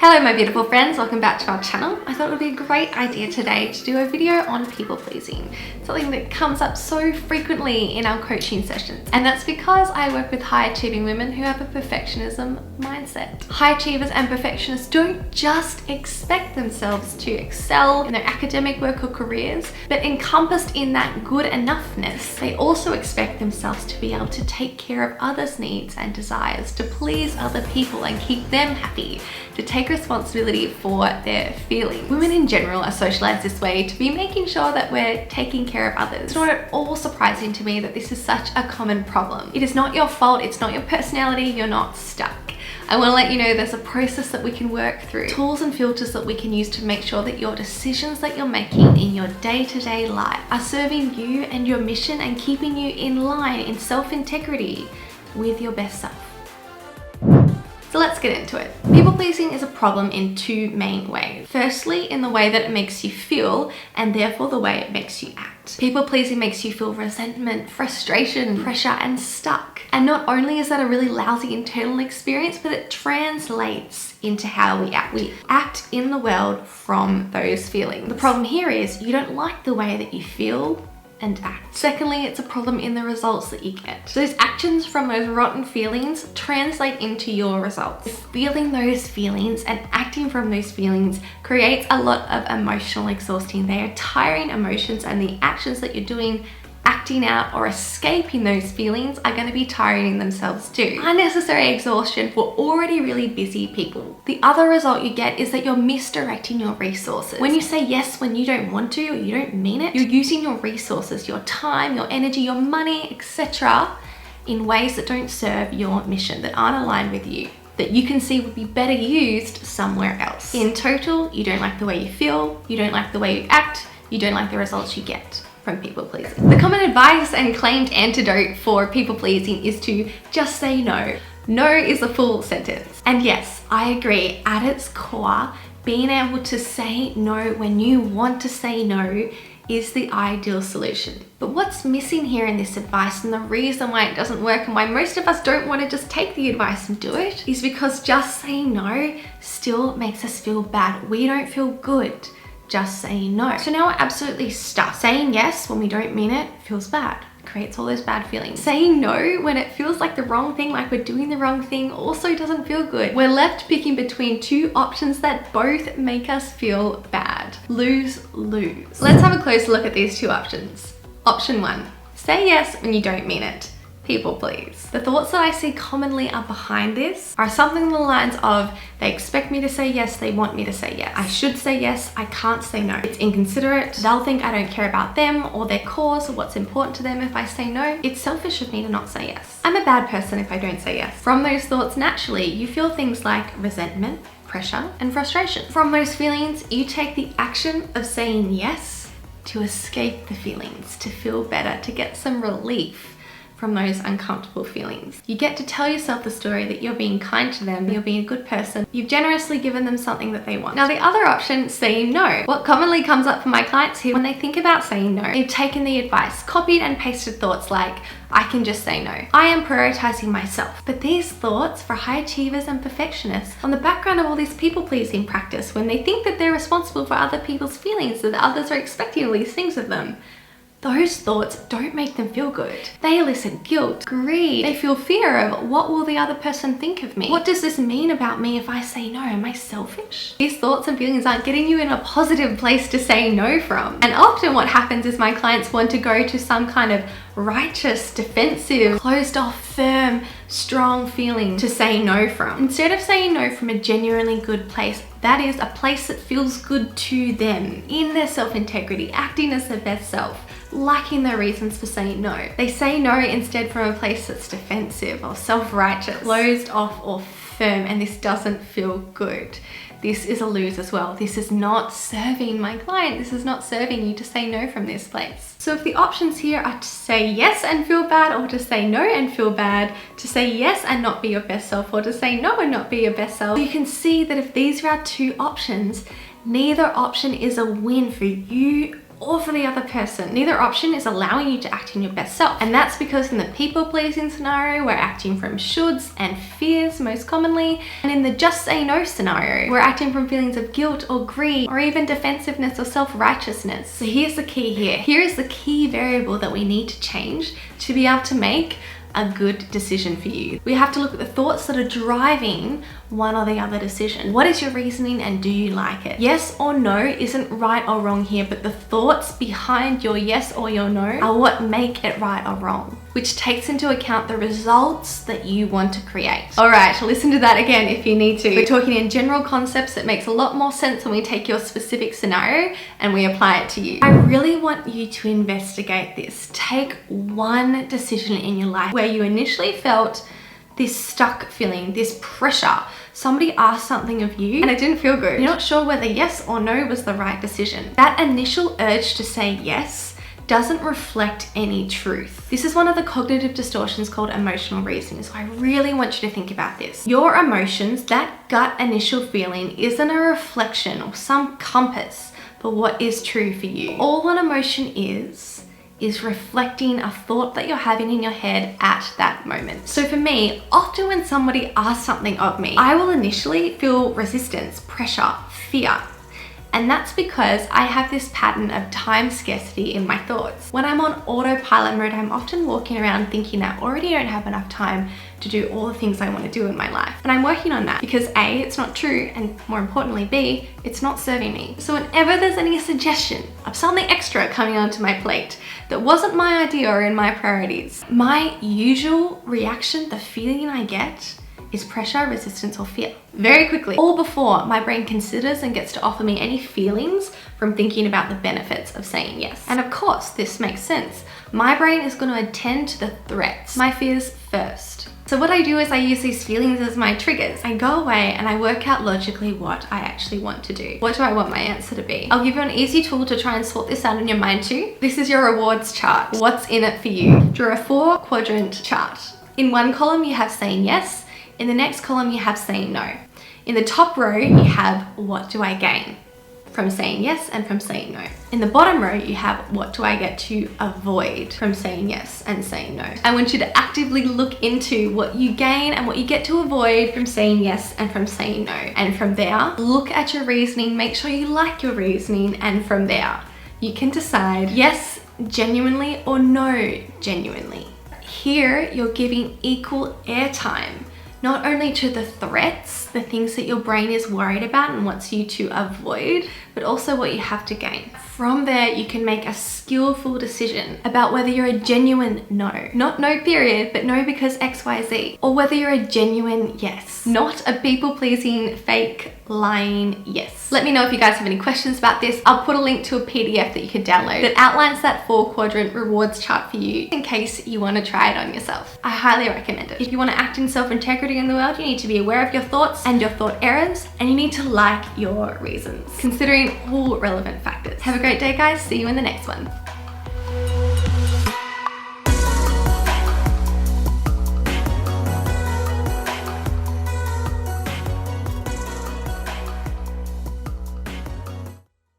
Hello my beautiful friends, welcome back to our channel. I thought it would be a great idea today to do a video on people pleasing, something that comes up so frequently in our coaching sessions. And that's because I work with high achieving women who have a perfectionism mindset. High achievers and perfectionists don't just expect themselves to excel in their academic work or careers, but encompassed in that good enoughness, they also expect themselves to be able to take care of others' needs and desires, to please other people and keep them happy, to take responsibility for their feelings. Women in general are socialized this way to be making sure that we're taking care of others. It's not at all surprising to me that this is such a common problem. It is not your fault, it's not your personality, you're not stuck. I want to let you know there's a process that we can work through, tools and filters that we can use to make sure that your decisions that you're making in your day-to-day life are serving you and your mission and keeping you in line in self-integrity with your best self. So let's get into it. People pleasing is a problem in two main ways. Firstly, in the way that it makes you feel, and therefore the way it makes you act. People pleasing makes you feel resentment, frustration, pressure, and stuck. And not only is that a really lousy internal experience, but it translates into how we act. We act in the world from those feelings. The problem here is you don't like the way that you feel and act. Secondly, it's a problem in the results that you get. So those actions from those rotten feelings translate into your results. Feeling those feelings and acting from those feelings creates a lot of emotional exhausting. They are tiring emotions, and the actions that you're doing, acting out or escaping those feelings, are going to be tiring in themselves too. Unnecessary exhaustion for already really busy people. The other result you get is that you're misdirecting your resources. When you say yes when you don't want to or you don't mean it, you're using your resources, your time, your energy, your money, etc. in ways that don't serve your mission, that aren't aligned with you, that you can see would be better used somewhere else. In total, you don't like the way you feel, you don't like the way you act, you don't like the results you get from people pleasing. The common advice and claimed antidote for people pleasing is to just say no. No is a full sentence. And yes, I agree, at its core, being able to say no when you want to say no is the ideal solution. But what's missing here in this advice, and the reason why it doesn't work and why most of us don't want to just take the advice and do it, is because just saying no still makes us feel bad. We don't feel good just saying no. So now we're absolutely stuck. Saying yes when we don't mean it feels bad. It creates all those bad feelings. Saying no when it feels like the wrong thing, like we're doing the wrong thing, also doesn't feel good. We're left picking between two options that both make us feel bad. Lose, lose. Let's have a closer look at these two options. Option one, say yes when you don't mean it. People please. The thoughts that I see commonly are behind this are something along the lines of, they expect me to say yes, they want me to say yes. I should say yes, I can't say no. It's inconsiderate, they'll think I don't care about them or their cause or what's important to them if I say no. It's selfish of me to not say yes. I'm a bad person if I don't say yes. From those thoughts, naturally, you feel things like resentment, pressure, and frustration. From those feelings, you take the action of saying yes to escape the feelings, to feel better, to get some relief from those uncomfortable feelings. You get to tell yourself the story that you're being kind to them, you're being a good person, you've generously given them something that they want. Now the other option, saying no. What commonly comes up for my clients here when they think about saying no, they've taken the advice, copied and pasted thoughts like, I can just say no. I am prioritizing myself. But these thoughts for high achievers and perfectionists, on the background of all this people-pleasing practice, when they think that they're responsible for other people's feelings, that others are expecting all these things of them, those thoughts don't make them feel good. They elicit guilt, greed. They feel fear of, what will the other person think of me? What does this mean about me if I say no? Am I selfish? These thoughts and feelings aren't getting you in a positive place to say no from. And often what happens is my clients want to go to some kind of righteous, defensive, closed off, firm, strong feeling to say no from. Instead of saying no from a genuinely good place, that is a place that feels good to them, in their self-integrity, acting as their best self, liking their reasons for saying no. They say no instead from a place that's defensive or self-righteous, closed off or firm, and this doesn't feel good. This is a lose as well. This is not serving my client. This is not serving you to say no from this place. So if the options here are to say yes and feel bad, or to say no and feel bad, to say yes and not be your best self, or to say no and not be your best self, you can see that if these are our two options, neither option is a win for you or for the other person. Neither option is allowing you to act in your best self. And that's because in the people-pleasing scenario, we're acting from shoulds and fears most commonly. And in the just say no scenario, we're acting from feelings of guilt or greed or even defensiveness or self-righteousness. So here's the key here. Here is the key variable that we need to change to be able to make a good decision for you. We have to look at the thoughts that are driving one or the other decision. What is your reasoning and do you like it? Yes or no isn't right or wrong here, but the thoughts behind your yes or your no are what make it right or wrong, which takes into account the results that you want to create. All right, listen to that again if you need to. We're talking in general concepts that makes a lot more sense when we take your specific scenario and we apply it to you. I really want you to investigate this. Take one decision in your life where you initially felt this stuck feeling, this pressure. Somebody asked something of you and it didn't feel good. You're not sure whether yes or no was the right decision. That initial urge to say yes doesn't reflect any truth. This is one of the cognitive distortions called emotional reasoning. So I really want you to think about this. Your emotions, that gut initial feeling, isn't a reflection or some compass for what is true for you. All an emotion is reflecting a thought that you're having in your head at that moment. So for me, often when somebody asks something of me, I will initially feel resistance, pressure, fear. And that's because I have this pattern of time scarcity in my thoughts. When I'm on autopilot mode, I'm often walking around thinking I already don't have enough time to do all the things I want to do in my life. And I'm working on that because A, it's not true, and more importantly, B, it's not serving me. So whenever there's any suggestion of something extra coming onto my plate that wasn't my idea or in my priorities, my usual reaction, the feeling I get, is pressure, resistance, or fear. Very quickly, all before my brain considers and gets to offer me any feelings from thinking about the benefits of saying yes. And of course, this makes sense. My brain is going to attend to the threats, my fears first. So what I do is I use these feelings as my triggers. I go away and I work out logically what I actually want to do. What do I want my answer to be? I'll give you an easy tool to try and sort this out in your mind too. This is your rewards chart. What's in it for you? Draw a 4-quadrant chart. In one column, you have saying yes. In the next column, you have saying no. In the top row, you have what do I gain from saying yes and from saying no. In the bottom row, you have what do I get to avoid from saying yes and saying no. I want you to actively look into what you gain and what you get to avoid from saying yes and from saying no. And from there, look at your reasoning, make sure you like your reasoning, and from there, you can decide yes, genuinely, or no, genuinely. Here, you're giving equal airtime not only to the threats, the things that your brain is worried about and wants you to avoid, but also what you have to gain. From there, you can make a skillful decision about whether you're a genuine no. Not no period, but no because X, Y, Z. Or whether you're a genuine yes. Not a people-pleasing, fake, lying yes. Let me know if you guys have any questions about this. I'll put a link to a PDF that you can download that outlines that 4-quadrant rewards chart for you in case you want to try it on yourself. I highly recommend it. If you want to act in self-integrity in the world, you need to be aware of your thoughts and your thought errors, and you need to like your reasons, considering all relevant factors. Have a great day, guys. See you in the next one.